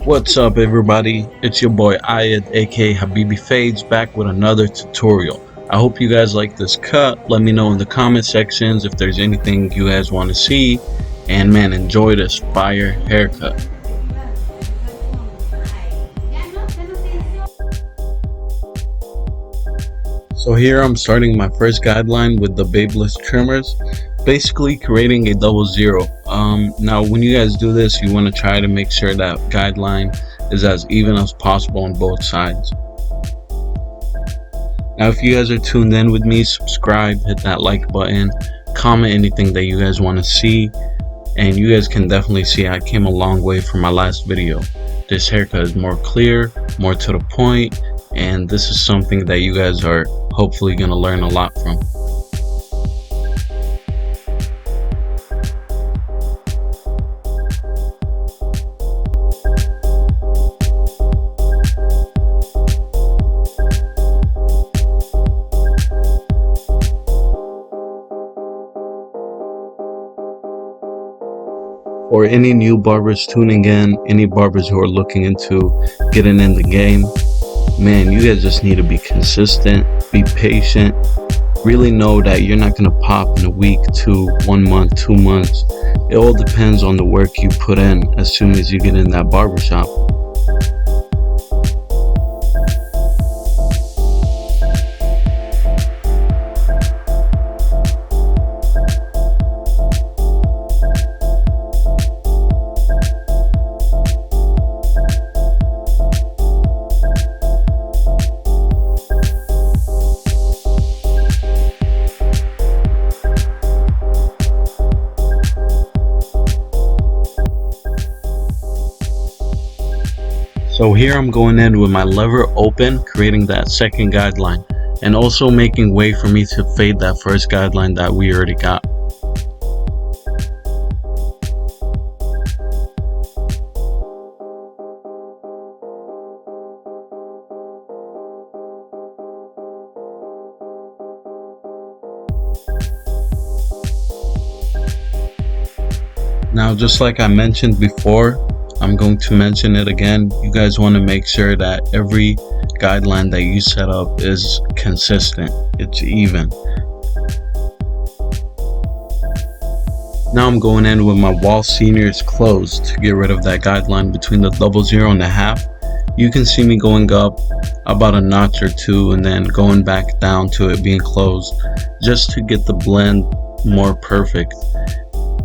What's up, everybody? It's your boy Ayad, aka Habibi Fades, back with another tutorial. I hope you guys like this cut. Let me know in the comment sections if there's anything you guys want to see. And man, enjoy this fire haircut. So here I'm starting my first guideline with the babeless trimmers, basically creating a double zero. Now when you guys do this, you want to try to make sure that guideline is as even as possible on both sides. Now if you guys are tuned in with me, subscribe, hit that like button, comment anything that you guys want to see, and you guys can definitely see I came a long way from my last video. This haircut is more clear, more to the point, and this is something that you guys are hopefully going to learn a lot from. For any new barbers tuning in, any barbers who are looking into getting in the game, man, you guys just need to be consistent, be patient, really know that you're not going to pop in a week, 1 month, 2 months. It all depends on the work you put in as soon as you get in that barbershop. So here I'm going in with my lever open, creating that second guideline, and also making way for me to fade that first guideline that we already got. Now, just like I mentioned before, I'm going to mention it again. You guys want to make sure that every guideline that you set up is consistent, it's even. Now I'm going in with my wall seniors closed to get rid of that guideline between the double zero and the half. You can see me going up about a notch or two and then going back down to it being closed, just to get the blend more perfect.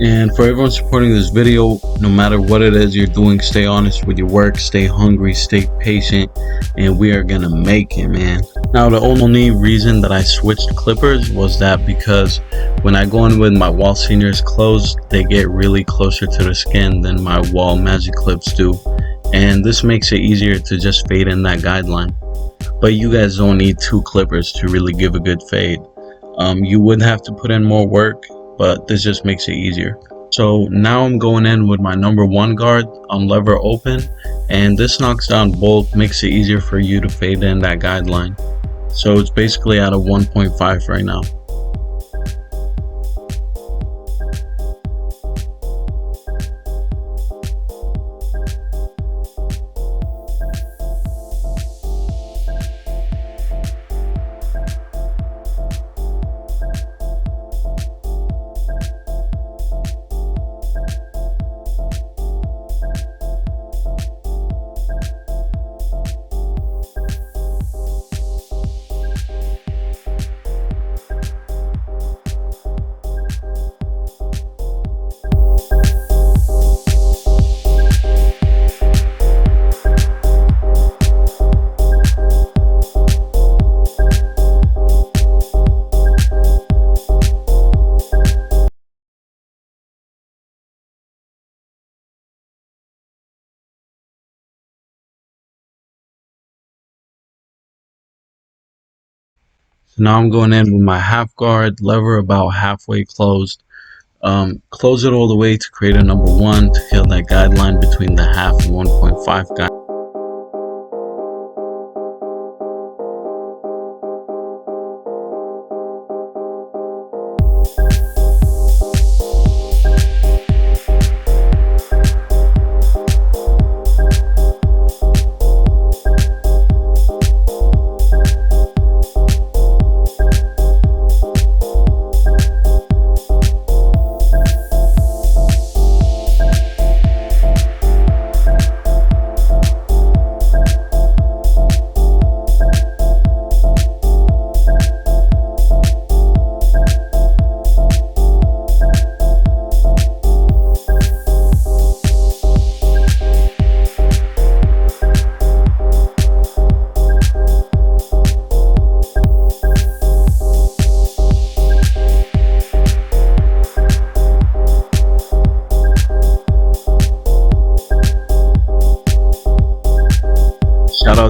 And for everyone supporting this video, no matter what it is you're doing, stay honest with your work, stay hungry, stay patient, and we are gonna make it, man. Now the only reason that I switched clippers was that because when I go in with my wall seniors closed, they get really closer to the skin than my wall magic clips do, and this makes it easier to just fade in that guideline. But you guys don't need two clippers to really give a good fade. You would have to put in more work, but this just makes it easier. So now I'm going in with my number one guard on lever open, and this knocks down both, makes it easier for you to fade in that guideline. So it's basically at a 1.5 right now. So now I'm going in with my half guard, lever about halfway closed. Close it all the way to create a number one to kill that guideline between the half and 1.5 guide.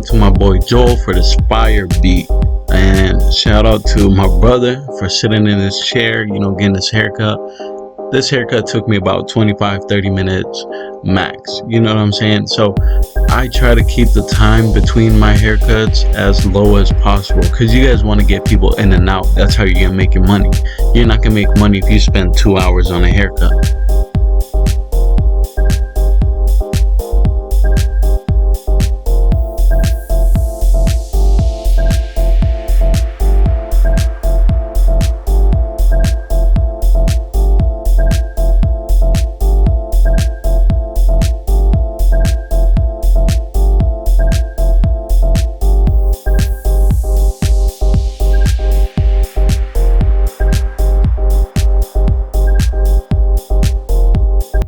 out to my boy Joel for this fire beat. And shout out to my brother for sitting in his chair, getting his haircut. This haircut took me about 25-30 minutes max. You know what I'm saying? So I try to keep the time between my haircuts as low as possible because you guys want to get people in and out. That's how you're going to make your money. You're not going to make money if you spend 2 hours on a haircut.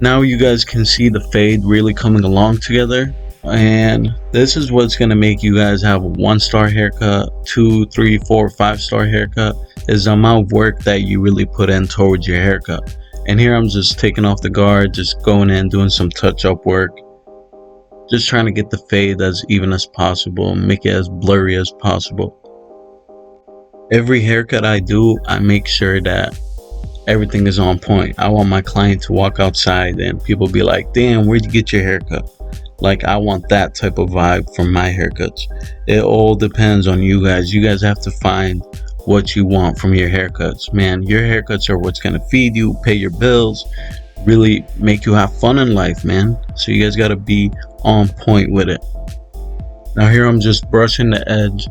Now you guys can see the fade really coming along together, and this is what's going to make you guys have a 1-star haircut, 2, 3, 4, 5-star haircut, is the amount of work that you really put in towards your haircut. And here I'm just taking off the guard, just going in, doing some touch-up work, just trying to get the fade as even as possible, make it as blurry as possible. Every haircut I do, I make sure that everything is on point. I want my client to walk outside and people be like, damn, where'd you get your haircut? Like, I want that type of vibe from my haircuts. It all depends on you guys. You guys have to find what you want from your haircuts. Man, your haircuts are what's going to feed you, pay your bills, really make you have fun in life, man. So you guys got to be on point with it. Now here I'm just brushing the edge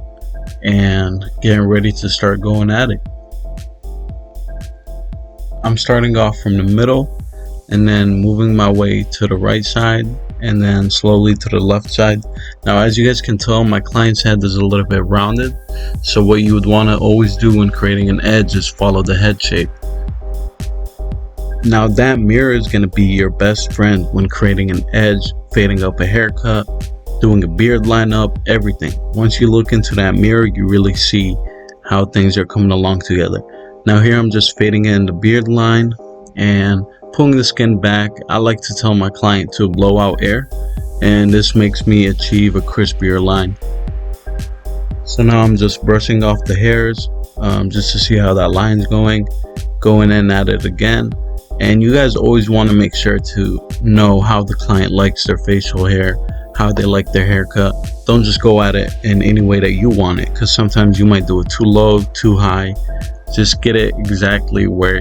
and getting ready to start going at it. I'm starting off from the middle and then moving my way to the right side and then slowly to the left side. Now, as you guys can tell, my client's head is a little bit rounded. So what you would want to always do when creating an edge is follow the head shape. Now that mirror is going to be your best friend when creating an edge, fading up a haircut, doing a beard lineup, everything. Once you look into that mirror, you really see how things are coming along together. Now here I'm just fading in the beard line and pulling the skin back. I like to tell my client to blow out air, and this makes me achieve a crispier line. So now I'm just brushing off the hairs just to see how that line's going in at it again. And you guys always want to make sure to know how the client likes their facial hair, how they like their haircut. Don't just go at it in any way that you want it, because sometimes you might do it too low, too high. Just get it exactly where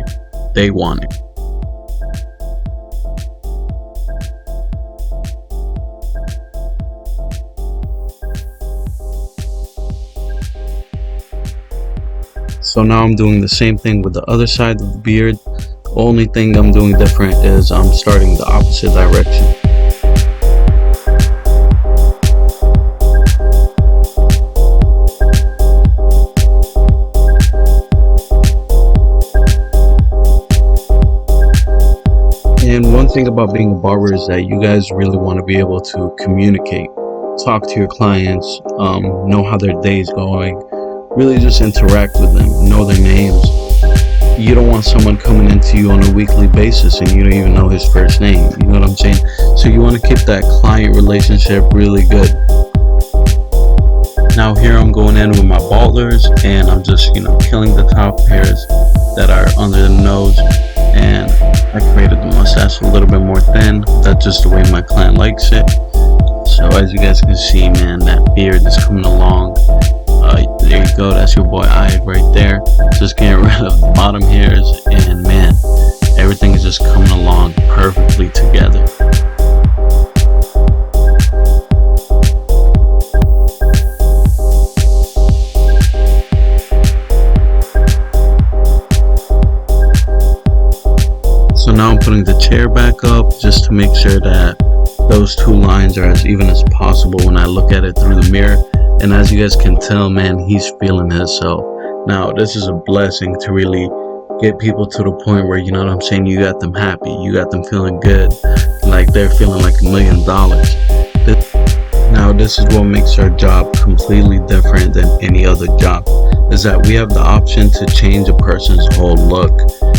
they want it. So now I'm doing the same thing with the other side of the beard. Only thing I'm doing different is I'm starting the opposite direction. And one thing about being a barber is that you guys really want to be able to communicate, talk to your clients, know how their day's going, really just interact with them, know their names. You don't want someone coming into you on a weekly basis and you don't even know his first name. You know what I'm saying? So you want to keep that client relationship really good. Now here I'm going in with my balders and I'm just, killing the top hairs that are under the nose, and I created the mustache a little bit more thin. That's just the way my client likes it. So as you guys can see, man, that beard is coming along. There you go, that's your boy Iyad right there. Just getting rid of the bottom hairs, and man, everything is just coming along perfectly together. So now I'm putting the chair back up just to make sure that those two lines are as even as possible when I look at it through the mirror. And as you guys can tell, man, he's feeling himself. Now, this is a blessing to really get people to the point where, you know what I'm saying, you got them happy, you got them feeling good, like they're feeling like $1 million. Now, this is what makes our job completely different than any other job, is that we have the option to change a person's whole look,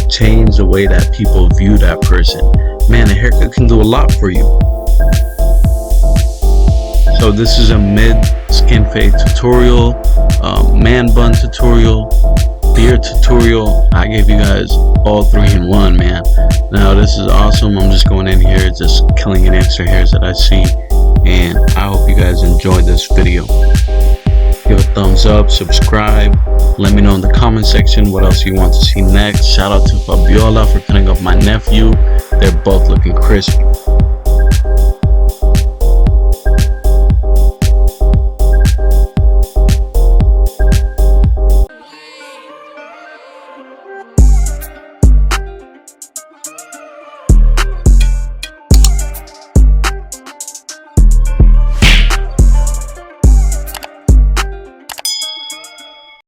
change the way that people view that person. Man, a haircut can do a lot for you. So this is a mid skin fade tutorial, man bun tutorial, beard tutorial. I gave you guys all three in one, man. Now this is awesome. I'm just going in here, just killing any extra hairs that I see, and I hope you guys enjoyed this video. Give a thumbs up, subscribe, let me know in the comment section what else you want to see next. Shout out to Fabiola for cutting up my nephew. They're both looking crispy.